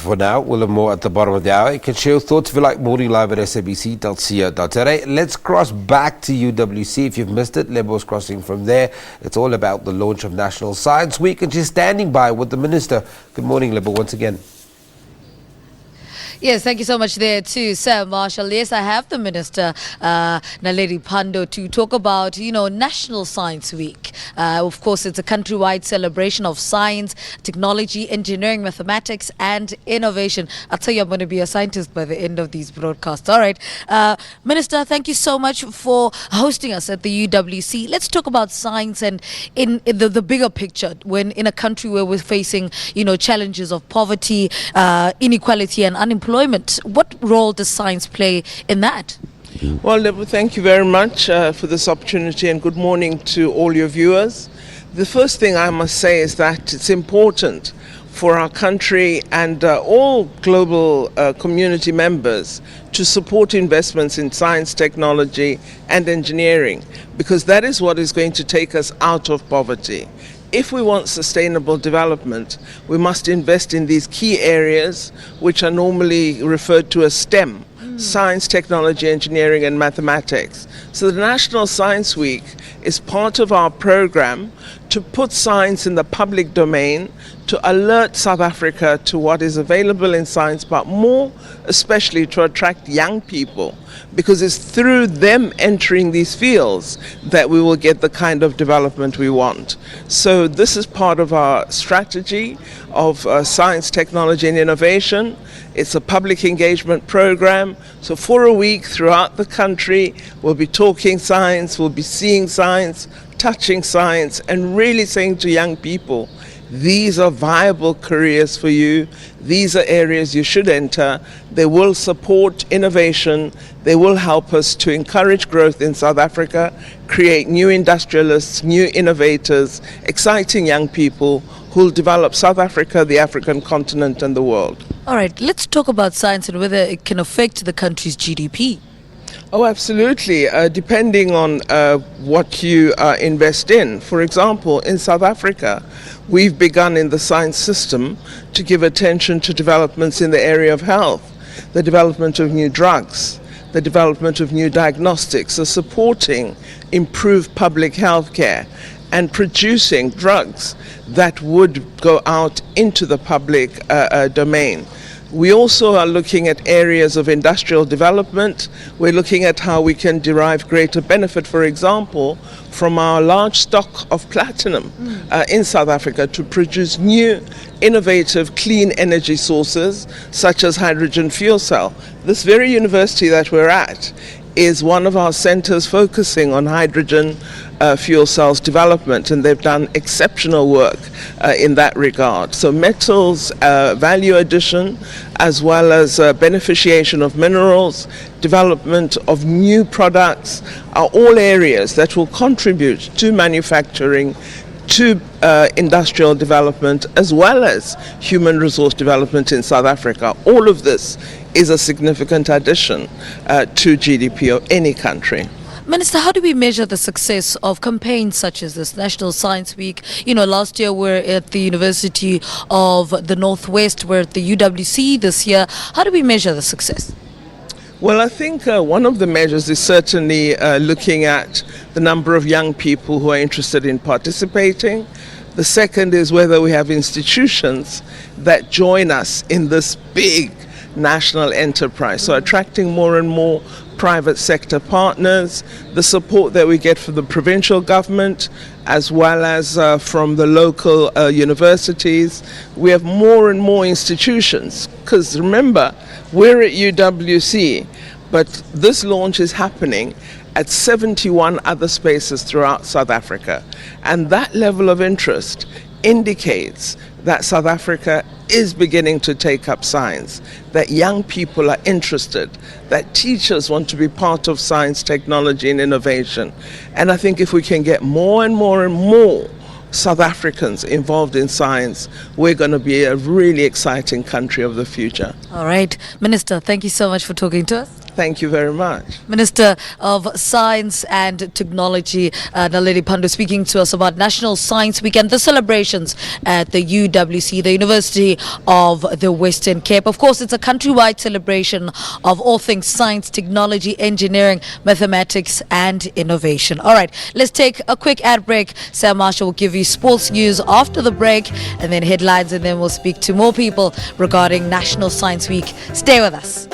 for now. We'll have more at the bottom of the hour. You can share your thoughts if you like. Morning Live at sabc.co.za. Let's cross back to UWC. If you've missed it, Lebo's crossing from there. It's all about the launch of National Science Week, and she's standing by with the Minister. Good morning, Lebo, once again. Yes, thank you so much there too, Sir Marshall. Yes, I have the Minister, Naledi Pandor, to talk about, National Science Week. Of course, it's a countrywide celebration of science, technology, engineering, mathematics, and innovation. I'll tell you, I'm going to be a scientist by the end of these broadcasts. All right. Minister, thank you so much for hosting us at the UWC. Let's talk about science and in the bigger picture, when in a country where we're facing, challenges of poverty, inequality, and unemployment. What role does science play in that? Well, Lebo, thank you very much for this opportunity, and good morning to all your viewers. The first thing I must say is that it's important for our country and all global community members to support investments in science, technology and engineering, because that is what is going to take us out of poverty. If we want sustainable development, we must invest in these key areas which are normally referred to as STEM, science, technology, engineering and mathematics. So the National Science Week is part of our program to put science in the public domain, to alert South Africa to what is available in science, but more especially to attract young people, because it's through them entering these fields that we will get the kind of development we want. So this is part of our strategy of science, technology and innovation. It's a public engagement program. So for a week throughout the country, we'll be talking science, we'll be seeing science, touching science, and really saying to young people, these are viable careers for you. These are areas you should enter. They will support innovation. They will help us to encourage growth in South Africa, create new industrialists, new innovators, exciting young people who will develop South Africa, the African continent, and the world. All right, let's talk about science and whether it can affect the country's GDP. Oh, absolutely, depending on what you invest in. For example, in South Africa, we've begun in the science system to give attention to developments in the area of health, the development of new drugs, the development of new diagnostics, so supporting improved public health care and producing drugs that would go out into the public domain. We also are looking at areas of industrial development. We're looking at how we can derive greater benefit, for example, from our large stock of platinum in South Africa to produce new, innovative, clean energy sources, such as hydrogen fuel cell. This very university that we're at is one of our centers focusing on hydrogen fuel cells development, and they've done exceptional work in that regard. So metals, value addition, as well as beneficiation of minerals, development of new products are all areas that will contribute to manufacturing, to industrial development, as well as human resource development in South Africa. All of this is a significant addition to GDP of any country. Minister, how do we measure the success of campaigns such as this National Science Week? Last year we're at the University of the Northwest, we're at the UWC this year. How do we measure the success? Well, I think one of the measures is certainly looking at the number of young people who are interested in participating. The second is whether we have institutions that join us in this big national enterprise. So attracting more and more private sector partners, the support that we get from the provincial government, as well as from the local universities. We have more and more institutions, because remember, we're at UWC, but this launch is happening at 71 other spaces throughout South Africa. And that level of interest indicates that South Africa is beginning to take up science, that young people are interested, that teachers want to be part of science, technology and innovation. And I think if we can get more and more and more South Africans involved in science, we're going to be a really exciting country of the future. All right. Minister, thank you so much for talking to us. Thank you very much. Minister of Science and Technology, Naledi Pandor, speaking to us about National Science Week and the celebrations at the UWC, the University of the Western Cape. Of course, it's a countrywide celebration of all things science, technology, engineering, mathematics, and innovation. All right, let's take a quick ad break. Sam Marshall will give you sports news after the break, and then headlines, and then we'll speak to more people regarding National Science Week. Stay with us.